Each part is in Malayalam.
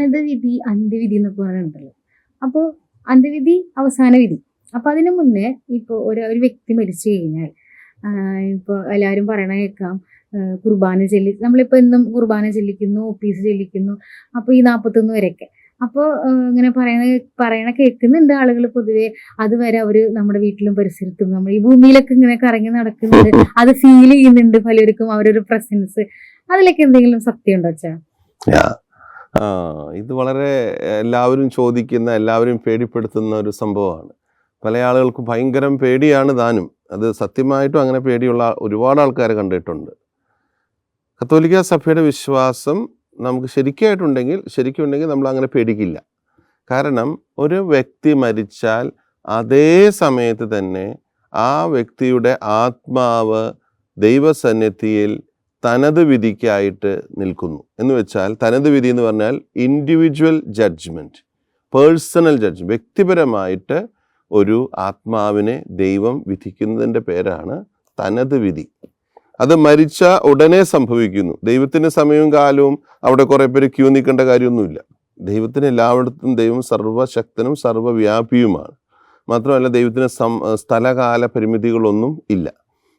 തനത് വിധി, അന്ത്യവിധി എന്നൊക്കെ പറയുന്നുണ്ടല്ലോ. അപ്പോൾ അന്ത്യവിധി, അവസാന വിധി. അപ്പൊ അതിനു മുന്നേ ഇപ്പൊ ഒരു വ്യക്തി മരിച്ചു കഴിഞ്ഞാൽ ഇപ്പൊ എല്ലാവരും പറയണ കേൾക്കാം, കുർബാന ചൊല്ലി നമ്മളിപ്പോ എന്നും കുർബാന ചൊല്ലിക്കുന്നു, ഒപ്പീസ് ചൊല്ലിക്കുന്നു. അപ്പൊ ഈ 41 വരെയൊക്കെ അപ്പോൾ ഇങ്ങനെ പറയണ കേൾക്കുന്നുണ്ട് ആളുകൾ പൊതുവെ. അതുവരെ അവര് നമ്മുടെ വീട്ടിലും പരിസരത്തും നമ്മൾ ഈ ഭൂമിയിലൊക്കെ ഇങ്ങനെ കറങ്ങി നടക്കുന്നുണ്ട്. അത് ഫീൽ ചെയ്യുന്നുണ്ട് പലർക്കും അവരൊരു പ്രസൻസ്. അതിലൊക്കെ എന്തെങ്കിലും സത്യം ഉണ്ടോ അച്ഛാ? ഇത് വളരെ എല്ലാവരും ചോദിക്കുന്ന, എല്ലാവരും പേടിപ്പെടുത്തുന്ന ഒരു സംഭവമാണ്. പല ആളുകൾക്കും ഭയങ്കരം പേടിയാണ് താനും. അത് സത്യമായിട്ടും അങ്ങനെ പേടിയുള്ള ഒരുപാട് ആൾക്കാരെ കണ്ടിട്ടുണ്ട്. കത്തോലിക്ക സഭയുടെ വിശ്വാസം നമുക്ക് ശരിക്കുണ്ടെങ്കിൽ നമ്മൾ അങ്ങനെ പേടിക്കില്ല. കാരണം ഒരു വ്യക്തി മരിച്ചാൽ അതേ സമയത്ത് തന്നെ ആ വ്യക്തിയുടെ ആത്മാവ് ദൈവസന്നിധിയിൽ തനത് വിധിക്കായിട്ട് നിൽക്കുന്നു. എന്ന് വെച്ചാൽ തനത് വിധി എന്ന് പറഞ്ഞാൽ ഇൻഡിവിജ്വൽ ജഡ്ജ്മെൻറ്റ്, പേഴ്സണൽ ജഡ്ജ്മെൻറ്റ്. വ്യക്തിപരമായിട്ട് ഒരു ആത്മാവിനെ ദൈവം വിധിക്കുന്നതിൻ്റെ പേരാണ് തനത് വിധി. അത് മരിച്ച ഉടനെ സംഭവിക്കുന്നു. ദൈവത്തിന് സമയവും കാലവും അവിടെ കുറേ പേര് ക്യൂ നിൽക്കേണ്ട കാര്യമൊന്നുമില്ല. ദൈവത്തിന് എല്ലായിടത്തും ദൈവം സർവശക്തനും സർവവ്യാപിയുമാണ്. മാത്രമല്ല ദൈവത്തിന് സ്ഥലകാല പരിമിതികളൊന്നും ഇല്ല.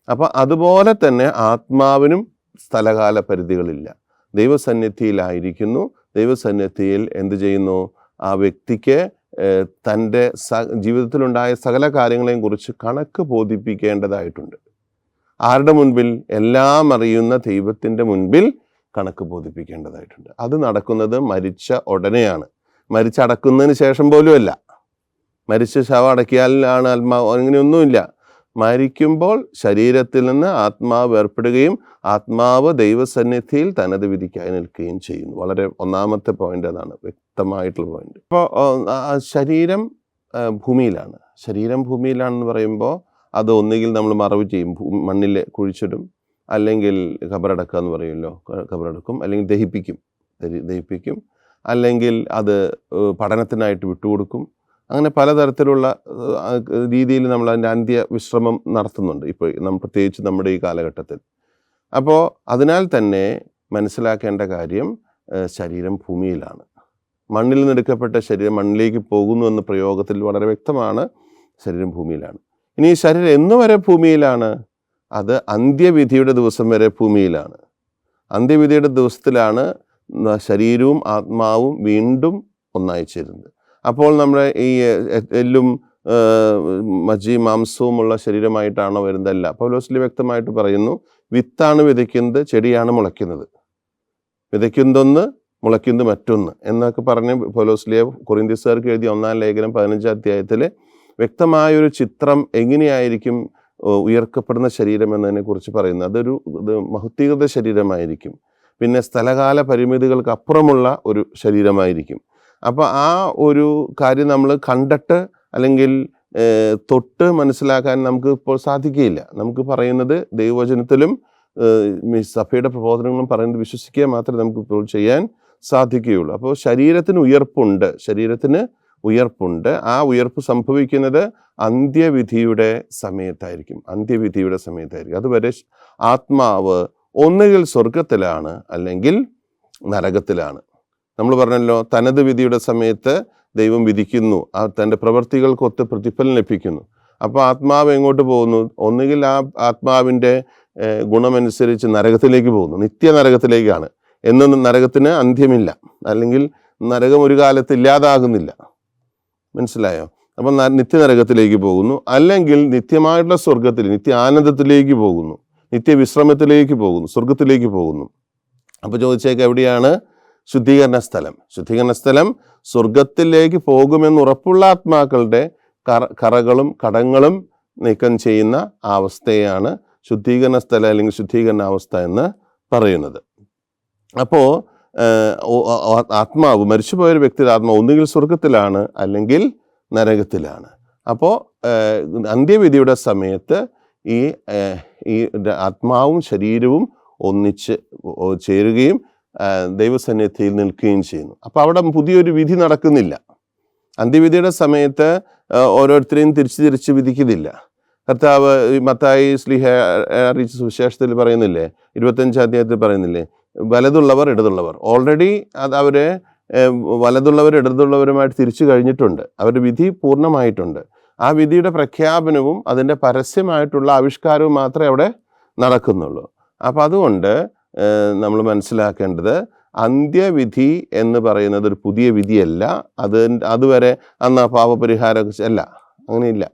അപ്പം അതുപോലെ തന്നെ ആത്മാവിനും സ്ഥലകാല പരിധികളില്ല. ദൈവസന്നിധിയിലായിരിക്കുന്നു. ദൈവസന്നിധിയിൽ എന്ത് ചെയ്യുന്നു? ആ വ്യക്തിക്ക് തൻ്റെ ജീവിതത്തിലുണ്ടായ സകല കാര്യങ്ങളെയും കുറിച്ച് കണക്ക് ബോധിപ്പിക്കേണ്ടതായിട്ടുണ്ട്. ആരുടെ മുൻപിൽ? എല്ലാം അറിയുന്ന ദൈവത്തിൻ്റെ മുൻപിൽ കണക്ക് ബോധിപ്പിക്കേണ്ടതായിട്ടുണ്ട്. അത് നടക്കുന്നത് മരിച്ച ഉടനെയാണ്. മരിച്ചടക്കുന്നതിന് ശേഷം പോലും അല്ല. മരിച്ച ശവം അടക്കിയാലാണ് ആത്മാവ്, അങ്ങനെയൊന്നുമില്ല. മരിക്കുമ്പോൾ ശരീരത്തിൽ നിന്ന് ആത്മാവ് ഏർപ്പെടുകയും ആത്മാവ് ദൈവസന്നിധിയിൽ തനത് വിധിക്കായി നിൽക്കുകയും ചെയ്യുന്നു. വളരെ ഒന്നാമത്തെ പോയിന്റ് അതാണ്, വ്യക്തമായിട്ടുള്ള പോയിന്റ്. ഇപ്പോൾ ശരീരം ഭൂമിയിലാണ്. ശരീരം ഭൂമിയിലാണെന്ന് പറയുമ്പോൾ അത് ഒന്നുകിൽ നമ്മൾ മറവ് ചെയ്യും, മണ്ണിൽ കുഴിച്ചിടും, അല്ലെങ്കിൽ ഖബറടക്കുക എന്ന് പറയുമല്ലോ, ഖബറടക്കും, അല്ലെങ്കിൽ ദഹിപ്പിക്കും, അല്ലെങ്കിൽ അത് പഠനത്തിനായിട്ട് വിട്ടുകൊടുക്കും. അങ്ങനെ പലതരത്തിലുള്ള രീതിയിൽ നമ്മൾ അതിൻ്റെ അന്ത്യവിശ്രമം നടത്തുന്നുണ്ട് ഇപ്പോൾ പ്രത്യേകിച്ച് നമ്മുടെ ഈ കാലഘട്ടത്തിൽ. അപ്പോൾ അതിനാൽ തന്നെ മനസ്സിലാക്കേണ്ട കാര്യം, ശരീരം ഭൂമിയിലാണ്. മണ്ണിൽ നിന്നെടുക്കപ്പെട്ട ശരീരം മണ്ണിലേക്ക് പോകുന്നു എന്ന പ്രയോഗത്തിൽ വളരെ വ്യക്തമാണ്, ശരീരം ഭൂമിയിലാണ്. ഇനി ഈ ശരീരം എന്നു വരെ ഭൂമിയിലാണ്? അത് അന്ത്യവിധിയുടെ ദിവസം വരെ ഭൂമിയിലാണ്. അന്ത്യവിധിയുടെ ദിവസത്തിലാണ് ശരീരവും ആത്മാവും വീണ്ടും ഒന്നായി ചേരുന്നത്. അപ്പോൾ നമ്മുടെ ഈ എല്ലും മാംസവും ഉള്ള ശരീരമായിട്ടാണോ വരുന്നതല്ല. പൗലോസിൽ വ്യക്തമായിട്ട് പറയുന്നു, വിത്താണ് വിതയ്ക്കുന്നത്, ചെടിയാണ് മുളയ്ക്കുന്നത്. വിതയ്ക്കുന്നതൊന്ന്, മുളയ്ക്കുന്നത് മറ്റൊന്ന് എന്നൊക്കെ പറഞ്ഞ് പൗലോസിലെ കൊറിന്ത്യക്കാർക്ക് എഴുതിയ 1-ാം ലേഖനം 15-ാം അധ്യായത്തിൽ വ്യക്തമായൊരു ചിത്രം എങ്ങനെയായിരിക്കും ഉയർക്കപ്പെടുന്ന ശരീരം എന്നതിനെ കുറിച്ച് പറയുന്നത്. അതൊരു മഹത്വീകൃത ശരീരമായിരിക്കും. പിന്നെ സ്ഥലകാല പരിമിതികൾക്ക് അപ്പുറമുള്ള ഒരു ശരീരമായിരിക്കും. അപ്പോൾ ആ ഒരു കാര്യം നമ്മൾ കണ്ടിട്ട് അല്ലെങ്കിൽ തൊട്ട് മനസ്സിലാക്കാൻ നമുക്ക് ഇപ്പോൾ സാധിക്കുകയില്ല. നമുക്ക് പറയുന്നത് ദൈവവചനത്തിലും സഭയുടെ പ്രബോധനങ്ങളും പറയുന്നത് വിശ്വസിക്കുക മാത്രമേ നമുക്ക് ഇപ്പോൾ ചെയ്യാൻ സാധിക്കുകയുള്ളൂ. അപ്പോൾ ശരീരത്തിന് ഉയർപ്പുണ്ട്. ആ ഉയർപ്പ് സംഭവിക്കുന്നത് അന്ത്യവിധിയുടെ സമയത്തായിരിക്കും. അതുവരെ ആത്മാവ് ഒന്നുകിൽ സ്വർഗത്തിലാണ് അല്ലെങ്കിൽ നരകത്തിലാണ്. നമ്മൾ പറഞ്ഞല്ലോ, തനത് വിധിയുടെ സമയത്ത് ദൈവം വിധിക്കുന്നു, തൻ്റെ പ്രവൃത്തികൾക്കൊത്ത് പ്രതിഫലം ലഭിക്കുന്നു. അപ്പോൾ ആത്മാവ് എങ്ങോട്ട് പോകുന്നു? ഒന്നുകിൽ ആ ആത്മാവിൻ്റെ ഗുണമനുസരിച്ച് നരകത്തിലേക്ക് പോകുന്നു, നിത്യനരകത്തിലേക്കാണ്. എന്നും നരകത്തിന് അന്ത്യമില്ല, അല്ലെങ്കിൽ നരകം ഒരു കാലത്ത് ഇല്ലാതാകുന്നില്ല. മനസ്സിലായോ? അപ്പം നിത്യനരകത്തിലേക്ക് പോകുന്നു, അല്ലെങ്കിൽ നിത്യമായിട്ടുള്ള സ്വർഗത്തിൽ നിത്യ ആനന്ദത്തിലേക്ക് പോകുന്നു, നിത്യവിശ്രമത്തിലേക്ക് പോകുന്നു, സ്വർഗത്തിലേക്ക് പോകുന്നു. അപ്പോൾ ചോദിച്ചേക്ക്, എവിടെയാണ് ശുദ്ധീകരണ സ്ഥലം? സ്വർഗത്തിലേക്ക് പോകുമെന്ന് ഉറപ്പുള്ള ആത്മാക്കളുടെ കറകളും കടങ്ങളും നീക്കം ചെയ്യുന്ന അവസ്ഥയാണ് ശുദ്ധീകരണ സ്ഥലം അല്ലെങ്കിൽ ശുദ്ധീകരണ അവസ്ഥ എന്ന് പറയുന്നത്. അപ്പോൾ ആത്മാവ്, മരിച്ചുപോയൊരു വ്യക്തിയുടെ ആത്മാവ് ഒന്നുകിൽ സ്വർഗത്തിലാണ് അല്ലെങ്കിൽ നരകത്തിലാണ്. അപ്പോൾ അന്ത്യവിധിയുടെ സമയത്ത് ഈ ആത്മാവും ശരീരവും ഒന്നിച്ച് ചേരുകയും ദൈവസന്നിധിയിൽ നിൽക്കുകയും ചെയ്യുന്നു. അപ്പോൾ അവിടെ പുതിയൊരു വിധി നടക്കുന്നില്ല. അന്ത്യവിധിയുടെ സമയത്ത് ഓരോരുത്തരെയും തിരിച്ച് വിധിക്കുന്നില്ല. കർത്താവ് മത്തായി ശ്ലീഹ അറിയിച്ച സുവിശേഷത്തിൽ പറയുന്നില്ലേ, 25-ാം അധ്യായത്തിൽ പറയുന്നില്ലേ, വലതുള്ളവർ ഇടതുള്ളവർ. ഓൾറെഡി അത് അവരെ വലതുള്ളവരും ഇടതുള്ളവരുമായിട്ട് തിരിച്ചു കഴിഞ്ഞിട്ടുണ്ട്. അവരുടെ വിധി പൂർണ്ണമായിട്ടുണ്ട്. ആ വിധിയുടെ പ്രഖ്യാപനവും അതിൻ്റെ പരസ്യമായിട്ടുള്ള ആവിഷ്കാരവും മാത്രമേ അവിടെ നടക്കുന്നുള്ളൂ. അപ്പം അതുകൊണ്ട് നമ്മൾ മനസ്സിലാക്കേണ്ടത് അന്ത്യവിധി എന്ന് പറയുന്നത് ഒരു പുതിയ വിധിയല്ല. അതുവരെ അന്ന് പാപപരിഹാരം അല്ല, അങ്ങനെയില്ല.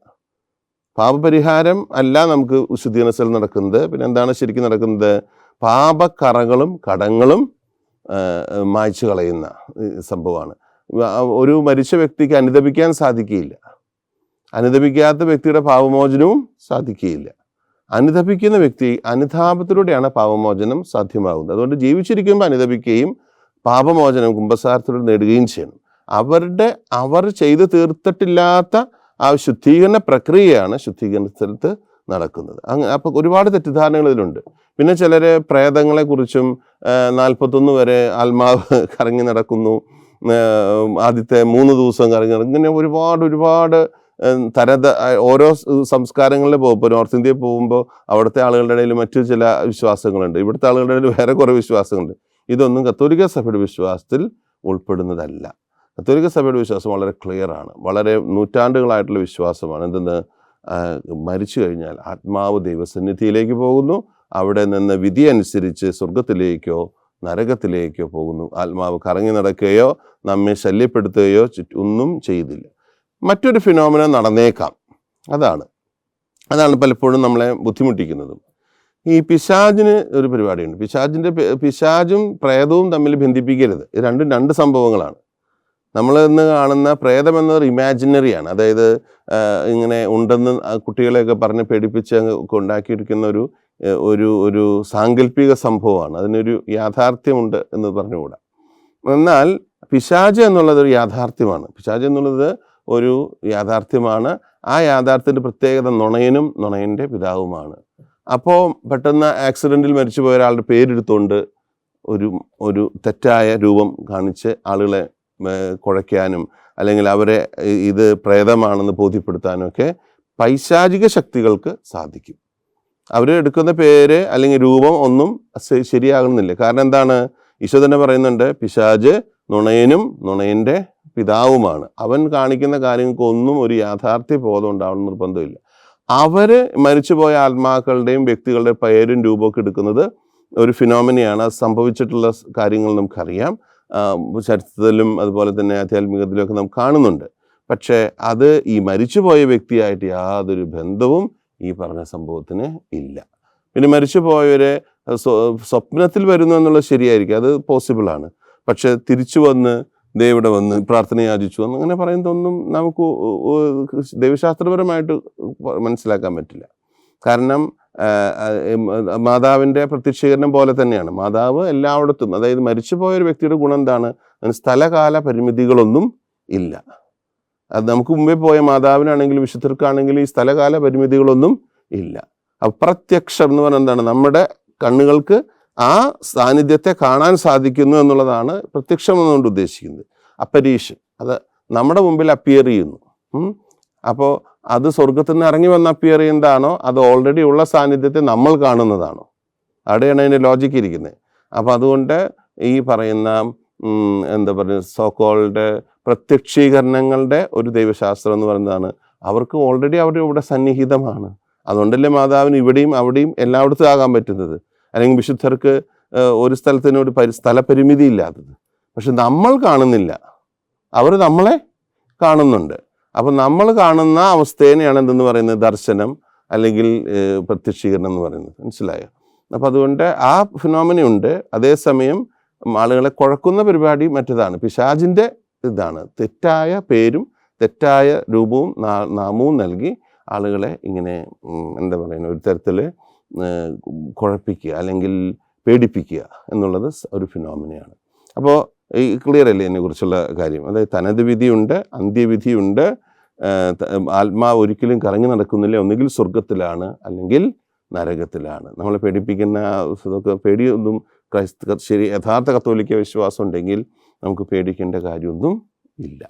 പാപപരിഹാരം അല്ല നമുക്ക് ശുദ്ധീകരണത്തിൽ നടക്കുന്നത്. പിന്നെ എന്താണ് ശരിക്കും നടക്കുന്നത്? പാപക്കറകളും കടങ്ങളും മായ്ച്ചു കളയുന്ന സംഭവമാണ്. ഒരു മരിച്ച വ്യക്തിക്ക് അനുതപിക്കാൻ സാധിക്കുകയില്ല. അനുതപിക്കാത്ത വ്യക്തിയുടെ പാപമോചനവും സാധിക്കുകയില്ല. അനുതപിക്കുന്ന വ്യക്തി അനുതാപത്തിലൂടെയാണ് പാപമോചനം സാധ്യമാകുന്നത്. അതുകൊണ്ട് ജീവിച്ചിരിക്കുമ്പോൾ അനുതപിക്കുകയും പാപമോചനം കുമ്പസാരത്തിലൂടെ നേടുകയും ചെയ്യണം. അവർ ചെയ്തു തീർത്തിട്ടില്ലാത്ത ആ ശുദ്ധീകരണ പ്രക്രിയയാണ് ശുദ്ധീകരണ സ്ഥലത്ത് നടക്കുന്നത്. അപ്പോൾ ഒരുപാട് തെറ്റിദ്ധാരണകൾ ഇതിലുണ്ട്. പിന്നെ ചിലർ പ്രേതങ്ങളെക്കുറിച്ചും 41 വരെ ആത്മാവ് കറങ്ങി നടക്കുന്നു, ആദ്യത്തെ 3 ദിവസം കറങ്ങി നടക്കും, ഇങ്ങനെ ഒരുപാട് ഓരോ സംസ്കാരങ്ങളിൽ പോകുമ്പോൾ നോർത്ത് ഇന്ത്യയിൽ പോകുമ്പോൾ അവിടുത്തെ ആളുകളുടെ ഇടയിൽ മറ്റു ചില വിശ്വാസങ്ങളുണ്ട്, ഇവിടുത്തെ ആളുകളുടെ ഇടയിൽ വേറെ കുറേ വിശ്വാസങ്ങളുണ്ട്. ഇതൊന്നും കത്തോലിക്ക സഭയുടെ വിശ്വാസത്തിൽ ഉൾപ്പെടുന്നതല്ല. കത്തോലിക്ക സഭയുടെ വിശ്വാസം വളരെ ക്ലിയർ ആണ്, വളരെ നൂറ്റാണ്ടുകളായിട്ടുള്ള വിശ്വാസമാണ്. എന്തെന്ന്? മരിച്ചു കഴിഞ്ഞാൽ ആത്മാവ് ദൈവസന്നിധിയിലേക്ക് പോകുന്നു, അവിടെ നിന്ന് വിധി അനുസരിച്ച് സ്വർഗത്തിലേക്കോ നരകത്തിലേക്കോ പോകുന്നു. ആത്മാവ് കറങ്ങി നടക്കുകയോ നമ്മെ ശല്യപ്പെടുത്തുകയോ ഒന്നും ചെയ്തില്ല. മറ്റൊരു ഫിനോമിനൻ നടന്നേക്കാം. അതാണ് പലപ്പോഴും നമ്മളെ ബുദ്ധിമുട്ടിക്കുന്നതും. ഈ പിശാചിന് ഒരു പരിപാടിയുണ്ട്. പിശാചും പ്രേതവും തമ്മിൽ ബന്ധിപ്പിക്കരുത്. ഇത് രണ്ട് സംഭവങ്ങളാണ്. നമ്മൾ ഇന്ന് കാണുന്ന പ്രേതം എന്നത് ഇമാജിനറിയാണ്. അതായത് ഇങ്ങനെ ഉണ്ടെന്ന് കുട്ടികളെയൊക്കെ പറഞ്ഞ് പേടിപ്പിച്ച് ഉണ്ടാക്കിയിരിക്കുന്ന ഒരു സാങ്കല്പിക സംഭവമാണ്. അതിനൊരു യാഥാർത്ഥ്യമുണ്ട് എന്ന് പറഞ്ഞുകൂടാ. എന്നാൽ പിശാച് എന്നുള്ളത് ഒരു യാഥാർത്ഥ്യമാണ്. പിശാച് എന്നുള്ളത് ഒരു യാഥാർത്ഥ്യമാണ്. ആ യാഥാർത്ഥ്യത്തിൻ്റെ പ്രത്യേകത നുണയനും നുണയൻ്റെ പിതാവുമാണ്. അപ്പോൾ പെട്ടെന്ന് ആക്സിഡൻറ്റിൽ മരിച്ചുപോയ ഒരാളുടെ പേരെടുത്തുകൊണ്ട് ഒരു തെറ്റായ രൂപം കാണിച്ച് ആളുകളെ കുഴയ്ക്കാനും അല്ലെങ്കിൽ അവരെ ഇത് പ്രേതമാണെന്ന് ബോധ്യപ്പെടുത്താനും ഒക്കെ പൈശാചിക ശക്തികൾക്ക് സാധിക്കും. അവർ എടുക്കുന്ന പേര് അല്ലെങ്കിൽ രൂപം ഒന്നും ശരിയാകുന്നില്ല. കാരണം എന്താണ്? ഈശോ തന്നെ പറയുന്നുണ്ട്, പിശാച് നുണയനും നുണയൻ്റെ പിതാവുമാണ്. അവൻ കാണിക്കുന്ന കാര്യങ്ങൾക്കൊന്നും ഒരു യാഥാർത്ഥ്യ ബോധം ഉണ്ടാവണം നിർബന്ധമില്ല. അവർ മരിച്ചുപോയ ആത്മാക്കളുടെയും വ്യക്തികളുടെ പേരും രൂപമൊക്കെ എടുക്കുന്നത് ഒരു ഫിനോമിനയാണ്. അത് സംഭവിച്ചിട്ടുള്ള കാര്യങ്ങൾ നമുക്കറിയാം. ചരിത്രത്തിലും അതുപോലെ തന്നെ ആധ്യാത്മികത്തിലും ഒക്കെ നാം കാണുന്നുണ്ട്. പക്ഷേ അത് ഈ മരിച്ചുപോയ വ്യക്തിയായിട്ട് യാതൊരു ബന്ധവും ഈ പറഞ്ഞ സംഭവത്തിന് ഇല്ല. പിന്നെ മരിച്ചുപോയവരെ സ്വപ്നത്തിൽ വരുന്നു എന്നുള്ളത് ശരിയായിരിക്കും, അത് പോസിബിളാണ്. പക്ഷെ തിരിച്ചു വന്ന് ഇവിടെ വന്ന് പ്രാർത്ഥന യാചിച്ചു എന്ന് അങ്ങനെ പറയുന്നതൊന്നും നമുക്ക് ദൈവശാസ്ത്രപരമായിട്ട് മനസ്സിലാക്കാൻ പറ്റില്ല. കാരണം മാതാവിൻ്റെ പ്രത്യക്ഷീകരണം പോലെ തന്നെയാണ്. മാതാവ് എല്ലായിടത്തും, അതായത് മരിച്ചുപോയ ഒരു വ്യക്തിയുടെ ഗുണം എന്താണ്? അതിന് സ്ഥലകാല പരിമിതികളൊന്നും ഇല്ല. അത് നമുക്ക് മുമ്പേ പോയ മാതാവിനാണെങ്കിലും വിശുദ്ധർക്കാണെങ്കിലും ഈ സ്ഥലകാല പരിമിതികളൊന്നും ഇല്ല. അപ്രത്യക്ഷം എന്ന് പറഞ്ഞാൽ എന്താണ്? നമ്മുടെ കണ്ണുകൾക്ക് ആ സാന്നിധ്യത്തെ കാണാൻ സാധിക്കുന്നു എന്നുള്ളതാണ് പ്രത്യക്ഷം എന്നുകൊണ്ട് ഉദ്ദേശിക്കുന്നത്. അപ്പരീഷൻ, അത് നമ്മുടെ മുമ്പിൽ അപ്പിയർ ചെയ്യുന്നു. അപ്പോൾ അത് സ്വർഗത്തിൽ നിന്ന് ഇറങ്ങി വന്ന് അപ്പിയർ ചെയ്യുന്നതാണോ അത് ഓൾറെഡി ഉള്ള സാന്നിധ്യത്തെ നമ്മൾ കാണുന്നതാണോ? അവിടെയാണ് അതിൻ്റെ ലോജിക്ക് ഇരിക്കുന്നത്. അപ്പോൾ അതുകൊണ്ട് ഈ പറയുന്ന എന്താ പറയുക സോക്കോൾഡ് പ്രത്യക്ഷീകരണങ്ങളുടെ ഒരു ദൈവശാസ്ത്രം എന്ന് പറയുന്നതാണ് അവർക്ക് ഓൾറെഡി അവരുടെ ഇവിടെ സന്നിഹിതമാണ്. അതുകൊണ്ടല്ലേ മാതാവിന് ഇവിടെയും അവിടെയും എല്ലായിടത്തും ആകാൻ പറ്റുന്നത്. അല്ലെങ്കിൽ വിശുദ്ധർക്ക് ഒരു സ്ഥലത്തിനോട് സ്ഥലപരിമിതി ഇല്ലാത്തത്. പക്ഷെ നമ്മൾ കാണുന്നില്ല, അവർ നമ്മളെ കാണുന്നുണ്ട്. അപ്പം നമ്മൾ കാണുന്ന അവസ്ഥേനെയാണ് എന്തെന്ന് പറയുന്നത് ദർശനം അല്ലെങ്കിൽ പ്രത്യക്ഷീകരണം എന്ന് പറയുന്നത്. മനസ്സിലായോ? അപ്പം അതുകൊണ്ട് ആ ഫിനോമിനയുണ്ട്. അതേസമയം ആളുകളെ കുഴക്കുന്ന പരിപാടി മറ്റേതാണ്. പിശാചിൻ്റെ ഇതാണ് തെറ്റായ പേരും തെറ്റായ രൂപവും നാമവും നൽകി ആളുകളെ ഇങ്ങനെ എന്താ പറയുന്നത് ഒരു തരത്തിൽ കുഴപ്പിക്കുക അല്ലെങ്കിൽ പേടിപ്പിക്കുക എന്നുള്ളത് ഒരു ഫിനോമിനയാണ്. അപ്പോൾ ഈ ക്ലിയർ അല്ലേ ഇതിനെക്കുറിച്ചുള്ള കാര്യം? അതായത് തനത് വിധിയുണ്ട്, അന്ത്യവിധിയുണ്ട്. ആത്മാവ് ഒരിക്കലും കറങ്ങി നടക്കുന്നില്ല. ഒന്നുകിൽ സ്വർഗത്തിലാണ് അല്ലെങ്കിൽ നരകത്തിലാണ്. നമ്മളെ പേടിപ്പിക്കുന്ന ഇതൊക്കെ പേടിയൊന്നും യഥാർത്ഥ കത്തോലിക്ക വിശ്വാസം ഉണ്ടെങ്കിൽ നമുക്ക് പേടിക്കേണ്ട കാര്യമൊന്നും ഇല്ല.